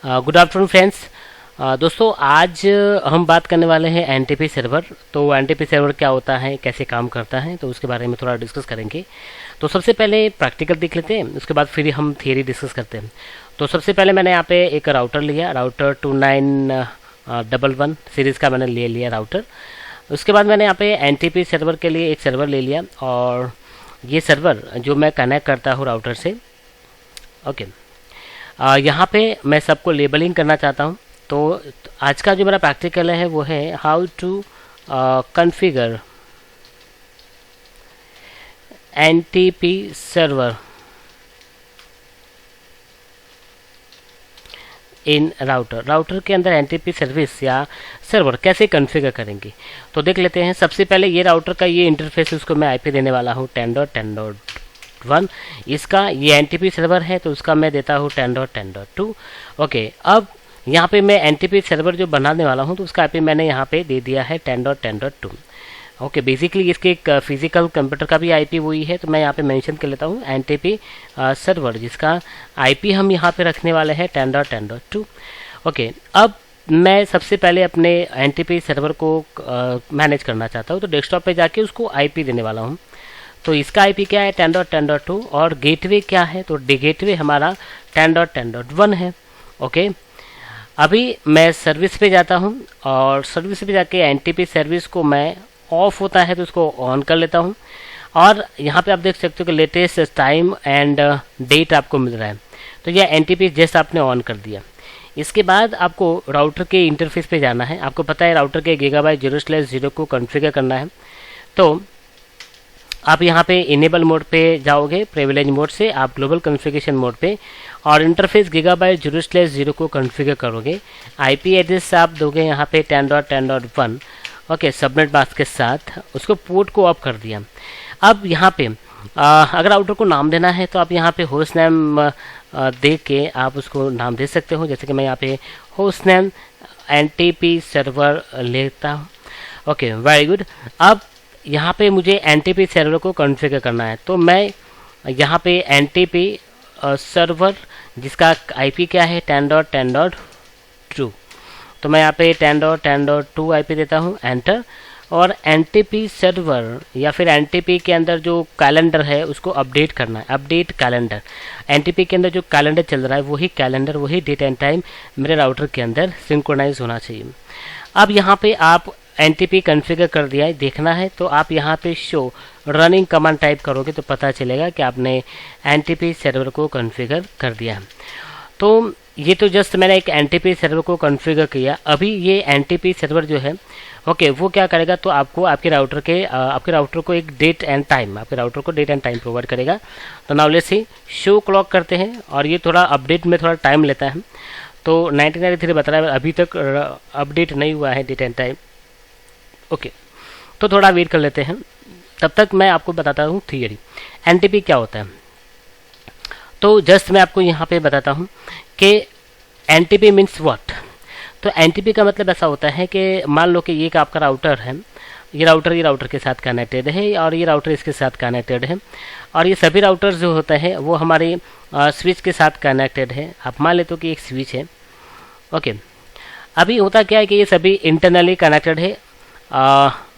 Good afternoon friends. दोस्तों आज हम बात करने वाले हैं एनटीपी सर्वर। तो एनटीपी सर्वर क्या होता है, कैसे काम करता है, तो उसके बारे में थोड़ा डिस्कस करेंगे। तो सबसे पहले प्रैक्टिकल देख लेते हैं, उसके बाद फिर हम थियरी डिस्कस करते हैं। तो सबसे पहले मैंने यहाँ पे एक राउटर लिया, राउटर 2911 सीरीज़ का मैंने ले लिया राउटर। उसके बाद मैंने यहाँ पे एनटीपी सर्वर के लिए एक सर्वर ले लिया, और ये सर्वर जो मैं कनेक्ट करता हूँ राउटर से। ओके, यहाँ पे मैं सबको लेबलिंग करना चाहता हूँ। तो आज का जो मेरा प्रैक्टिकल है वो है how to configure NTP server in router के अंदर एनटीपी सर्विस या सर्वर कैसे कॉन्फ़िगर करेंगे। तो देख लेते हैं। सबसे पहले ये राउटर का ये इंटरफेस, उसको मैं आईपी देने वाला हूँ 10.10.1। इसका ये एनटीपी सर्वर है, तो उसका मैं देता हूँ 10.10.2। ओके, अब यहाँ पे मैं एनटीपी सर्वर जो बनाने वाला हूँ तो उसका आईपी मैंने यहाँ पे दे दिया है 10.10.2। ओके, बेसिकली इसके एक फिजिकल कंप्यूटर का भी आईपी वही है, तो मैं यहाँ पे मेंशन कर लेता हूँ एनटीपी सर्वर, जिसका आईपी हम यहाँ पे रखने वाले हैं 10.10.2। ओके, अब मैं सबसे पहले अपने एनटीपी सर्वर को मैनेज करना चाहता हूँ, तो डेस्कटॉप पे जाके उसको आईपी देने वाला हूँ। तो इसका आईपी क्या है 10.10.2, और गेटवे क्या है, तो गेटवे हमारा 10.10.1 है। ओके, अभी मैं सर्विस पे जाता हूँ, और सर्विस पे जाके एनटीपी सर्विस को मैं ऑफ होता है तो उसको ऑन कर लेता हूँ। और यहाँ पे आप देख सकते हो कि लेटेस्ट टाइम एंड डेट आपको मिल रहा है। तो यह एनटीपी जस्ट आपने ऑन कर दिया। इसके बाद आपको राउटर के इंटरफेस पे जाना है। आपको पता है राउटर के गीगाबाइट 0/0 को कॉन्फ़िगर करना है। तो आप यहाँ पे इनेबल मोड पे जाओगे, प्रिविलेज मोड से आप ग्लोबल कॉन्फ़िगरेशन मोड पे, और इंटरफेस गीगाबाइट 0/0 को कॉन्फ़िगर करोगे। आईपी एड्रेस आप दोगे यहाँ पे 10.10.1। ओके, सबनेट मास्क के साथ उसको पोर्ट को ऑफ कर दिया। अब यहाँ पे अगर राउटर को नाम देना है तो आप यहाँ पे होस्ट नेम दे के आप उसको नाम दे सकते हो। जैसे कि मैं यहाँ पे होस्ट नेम एनटीपी सर्वर लेता हूँ। Okay, very good. अब यहाँ पे मुझे एनटीपी सर्वर को कॉन्फ़िगर करना है, तो मैं यहाँ पे एनटीपी सर्वर जिसका आईपी क्या है 10.10.2, तो मैं यहाँ पे 10.10.2 आईपी देता हूँ, एंटर। और एनटीपी सर्वर या फिर एनटीपी के अंदर जो कैलेंडर है उसको अपडेट करना है, अपडेट कैलेंडर। एनटीपी के अंदर जो कैलेंडर चल रहा है वही कैलेंडर, वही डेट एंड टाइम मेरे राउटर के अंदर सिंक्रोनाइज होना चाहिए। अब यहाँ पे आप एनटीपी कॉन्फ़िगर कर दिया है, देखना है तो आप यहाँ पे शो रनिंग कमांड टाइप करोगे तो पता चलेगा कि आपने एनटीपी सर्वर को कॉन्फ़िगर कर दिया। तो ये तो जस्ट मैंने एक एनटीपी सर्वर को कॉन्फ़िगर किया। अभी ये एनटीपी सर्वर जो है ओके वो क्या करेगा, तो आपको आपके राउटर को एक डेट एंड टाइम, आपके राउटर को डेट एंड टाइम प्रोवाइड करेगा। तो now let's see, show clock करते हैं, और ये थोड़ा अपडेट में थोड़ा टाइम लेता है। तो 1993 बता रहा है, अभी तक अपडेट नहीं हुआ है डेट एंड टाइम। ओके, तो थोड़ा वेट कर लेते हैं। तब तक मैं आपको बताता हूँ थियरी, एनटीपी क्या होता है। तो जस्ट मैं आपको यहाँ पे बताता हूँ कि एनटीपी मीन्स व्हाट। तो एनटीपी का मतलब ऐसा होता है कि मान लो कि ये एक आपका राउटर है, ये राउटर के साथ कनेक्टेड है, और ये राउटर इसके साथ कनेक्टेड है, और ये सभी राउटर्स जो होते हैं वो हमारे स्विच के साथ कनेक्टेड है। आप मान लेते हो कि एक स्विच है। ओके, अभी होता क्या है कि ये सभी इंटरनली कनेक्टेड है,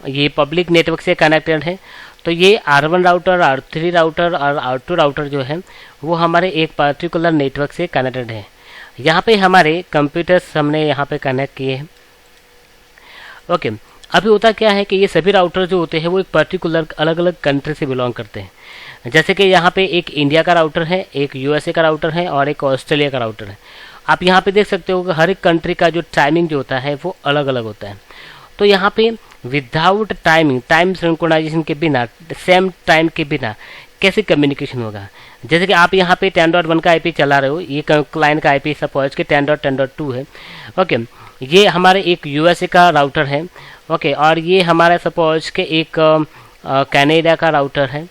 ये पब्लिक नेटवर्क से कनेक्टेड है। तो ये R1 राउटर, R3 राउटर और R2 राउटर जो है वो हमारे एक पर्टिकुलर नेटवर्क से कनेक्टेड है। यहाँ पे हमारे कंप्यूटर्स हमने यहाँ पे कनेक्ट किए हैं। ओके, अभी होता क्या है कि ये सभी राउटर जो होते हैं वो एक पर्टिकुलर अलग अलग कंट्री से बिलोंग करते हैं। जैसे कि यहाँ पे एक इंडिया का राउटर है, एक यूएसए का राउटर है, और एक ऑस्ट्रेलिया का राउटर है। आप यहाँ पे देख सकते हो कि हर एक कंट्री का जो टाइमिंग जो होता है वो अलग अलग होता है। तो यहाँ पे विदाउट टाइमिंग, टाइम सिंक्रोनाइजेशन के बिना, सेम टाइम के बिना कैसे कम्युनिकेशन होगा। जैसे कि आप यहाँ पे 10.1 का आईपी चला रहे हो, ये क्लाइंट का आईपी सपोज के 10.10.2 है। ओके, ये हमारे एक यूएसए का राउटर है। ओके, और ये हमारा सपोज के एक कनाडा का राउटर है।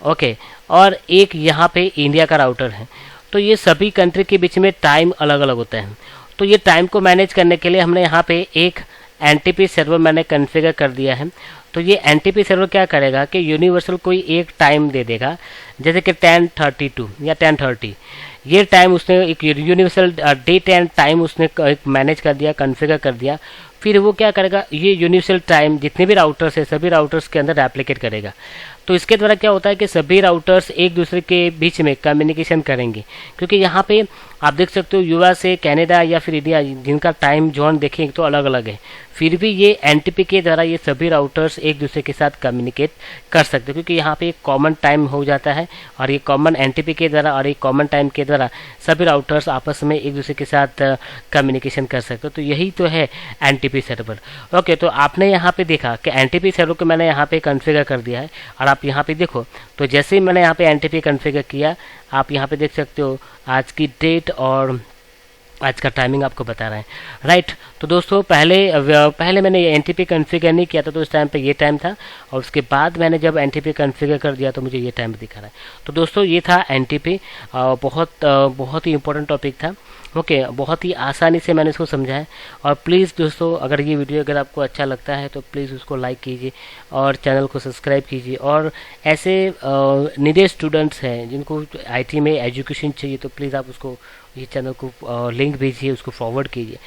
ओके, और एक यहाँ पे इंडिया का राउटर है। तो ये सभी कंट्री के बीच में टाइम अलग अलग होता है। तो ये टाइम को मैनेज करने के लिए हमने यहाँ पे एक एनटीपी सर्वर मैंने कॉन्फ़िगर कर दिया है। तो ये एनटीपी सर्वर क्या करेगा कि यूनिवर्सल कोई एक टाइम दे देगा, जैसे कि 10:32 या 10:30। ये टाइम उसने एक यूनिवर्सल डेट एंड टाइम उसने एक मैनेज कर दिया, कॉन्फ़िगर कर दिया। फिर वो क्या करेगा, ये यूनिवर्सल टाइम जितने भी राउटर्स है सभी राउटर्स के अंदर एप्लीकेट करेगा। तो इसके द्वारा क्या होता है कि सभी राउटर्स एक दूसरे के बीच में कम्युनिकेशन करेंगे, क्योंकि यहाँ पे आप देख सकते हो यूएस से कनाडा या फिर इंडिया जिनका टाइम जोन देखें तो अलग अलग है, फिर भी ये एनटीपी के द्वारा ये सभी राउटर्स एक दूसरे के साथ कम्युनिकेट कर सकते हैं, क्योंकि यहाँ पे एक कॉमन टाइम हो जाता है और ये कॉमन एनटीपी के द्वारा और एक कॉमन टाइम के द्वारा सभी राउटर्स आपस में एक दूसरे के साथ कम्युनिकेशन कर सकते हो। तो यही तो है एनटीपी सर्वर। ओके, तो आपने यहाँ पे देखा कि एनटीपी सर्वर को मैंने यहाँ पे कॉन्फ़िगर कर दिया है, और आप यहाँ पे देखो तो जैसे ही मैंने यहाँ पे एनटीपी कॉन्फ़िगर किया, आप यहाँ पे देख सकते हो आज की डेट और आज का टाइमिंग आपको बता रहा है, राइट। तो दोस्तों पहले मैंने ये एनटीपी कॉन्फ़िगर नहीं किया था, तो उस टाइम पे ये टाइम था, और उसके बाद मैंने जब एनटीपी कॉन्फ़िगर कर दिया तो मुझे ये टाइम दिखा रहा है। तो दोस्तों ये था एनटीपी, बहुत ही इंपॉर्टेंट टॉपिक था। ओके, बहुत ही आसानी से मैंने इसको समझा है। और प्लीज़ दोस्तों, अगर ये वीडियो अगर आपको अच्छा लगता है तो प्लीज़ उसको लाइक कीजिए और चैनल को सब्सक्राइब कीजिए। और ऐसे नीडेड स्टूडेंट्स हैं जिनको आईटी में एजुकेशन चाहिए, तो प्लीज़ आप उसको ये चैनल को लिंक भेजिए, उसको फॉरवर्ड कीजिए।